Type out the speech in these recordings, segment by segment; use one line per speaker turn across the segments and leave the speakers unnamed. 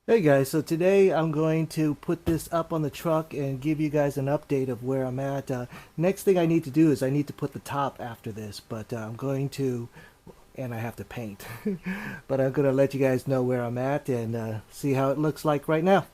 Hey guys, so today I'm going to put this up on the truck and give you guys an update of where I'm at. Next thing I need to do is I need to put the top after this, but I'm going to, and I have to paint. But I'm going to let you guys know where I'm at and see how it looks like right now.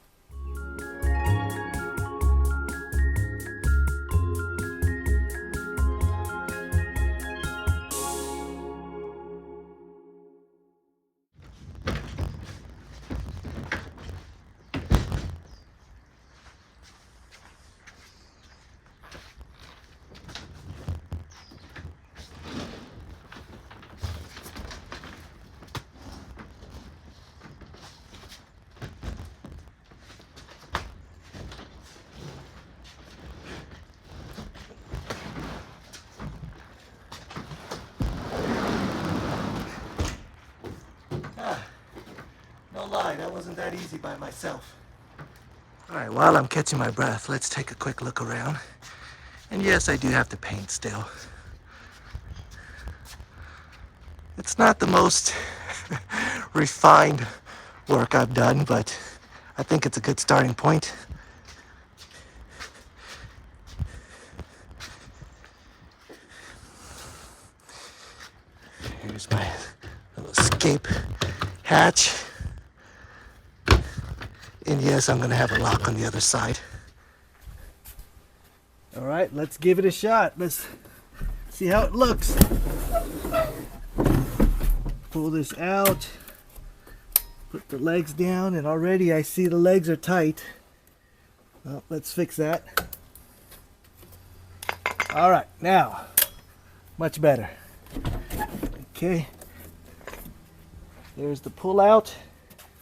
No lie, that wasn't that easy by myself. Alright, while I'm catching my breath, let's take a quick look around. And yes, I do have to paint still. It's not the most refined work I've done, but I think it's a good starting point. Here's my little escape hatch. And yes, I'm gonna have a lock on the other side. All right, let's give it a shot. Let's see how it looks. Pull this out, put the legs down, and already I see the legs are tight. Well, let's fix that. All right, now, much better. Okay, there's the pull out.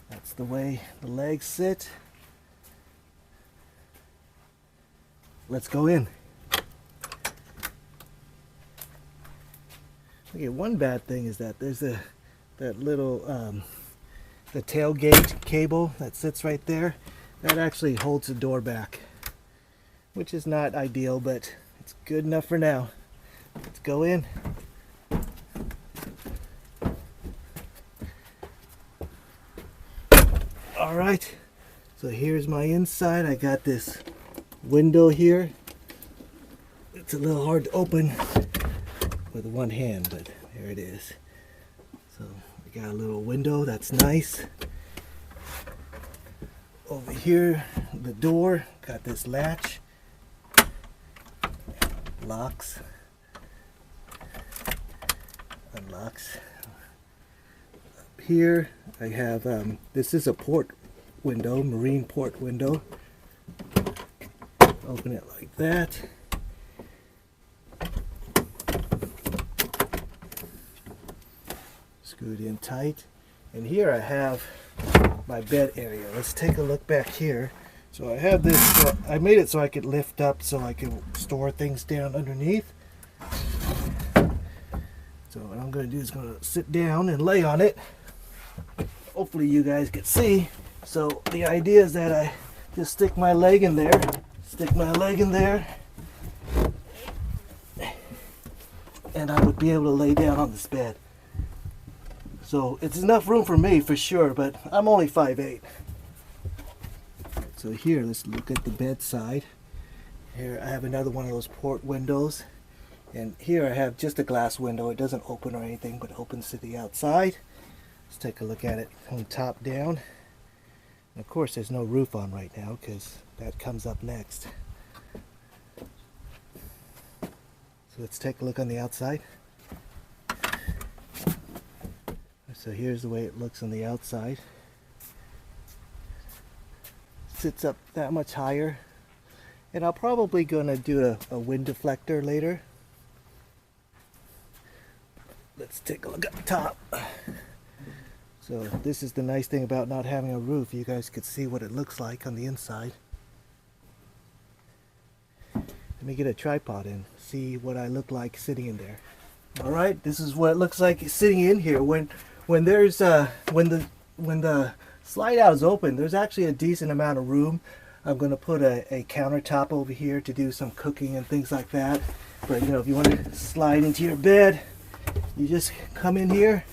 That's the way the legs sit. Let's go in. Okay, one bad thing is that there's that little the tailgate cable that sits right there. That actually holds the door back, which is not ideal, but it's good enough for now. Let's go in. All right, so here's my inside. I got this window here. It's a little hard to open with one hand, but there it is. So we got a little window, that's nice. Over here, the door, got this latch. Locks. Unlocks. Up here, I have, this is a port window, marine port window. Open it like that. Screw it in tight. And here I have my bed area. Let's take a look back here. So I have this, I made it so I could lift up so I can store things down underneath. So what I'm going to do is going to sit down and lay on it. Hopefully you guys can see. So the idea is that I just stick my leg in there, and I would be able to lay down on this bed. So it's enough room for me for sure, but I'm only 5'8". So here, let's look at the bed side. Here I have another one of those port windows. And here I have just a glass window. It doesn't open or anything, but opens to the outside. Let's take a look at it from top down. And of course, there's no roof on right now because that comes up next. So let's take a look on the outside. So here's the way it looks on the outside. Sits up that much higher. And I'm probably going to do a wind deflector later. Let's take a look at the top. So this is the nice thing about not having a roof. You guys could see what it looks like on the inside. Let me get a tripod and see what I look like sitting in there. All right, this is what it looks like sitting in here. When the slide out is open, there's actually a decent amount of room. I'm going to put a countertop over here to do some cooking and things like that. But you know, if you want to slide into your bed, you just come in here,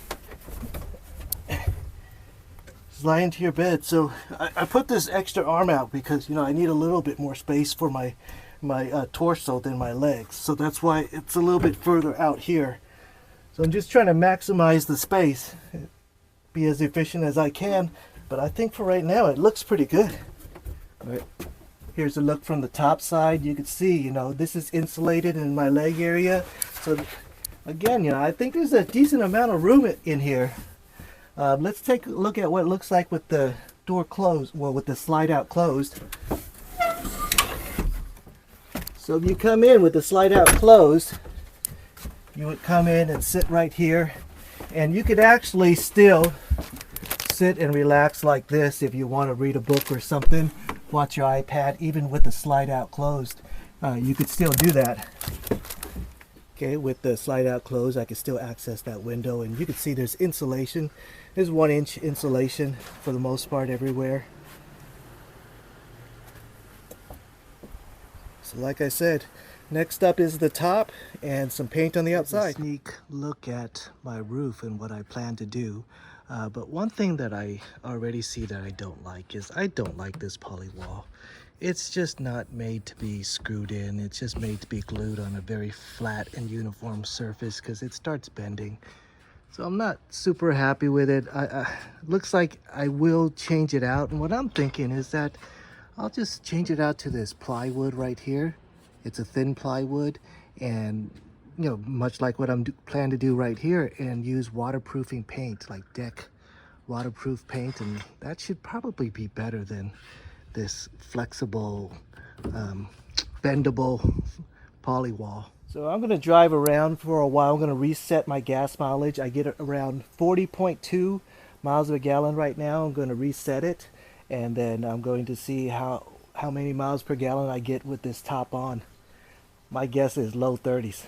slide into your bed. So I put this extra arm out because, you know, I need a little bit more space for my torso than my legs. So that's why it's a little bit further out here. So I'm just trying to maximize the space, be as efficient as I can. But I think for right now it looks pretty good. All right. Here's a look from the top side. You can see, you know, this is insulated in my leg area. So again, you know, I think there's a decent amount of room in here. Let's take a look at what it looks like with the door closed, well, with the slide out closed. So if you come in with the slide out closed, you would come in and sit right here, and you could actually still sit and relax like this if you want to read a book or something, watch your iPad, even with the slide out closed. You could still do that. Okay, with the slide out closed, I can still access that window, and you can see there's insulation. There's 1-inch insulation for the most part everywhere. So like I said, next up is the top and some paint on the outside. Sneak look at my roof and what I plan to do. But one thing that I already see that I don't like is I don't like this polywall. It's just not made to be screwed in. It's just made to be glued on a very flat and uniform surface because it starts bending. So I'm not super happy with it. Looks like I will change it out. And what I'm thinking is that I'll just change it out to this plywood right here. It's a thin plywood, and you know, much like what I'm planning to do right here, and use waterproofing paint, like deck waterproof paint, and that should probably be better than this flexible, bendable polywall. So I'm going to drive around for a while. I'm going to reset my gas mileage. I get around 40.2 miles a gallon right now. I'm going to reset it, and then I'm going to see how many miles per gallon I get with this top on. My guess is low 30s.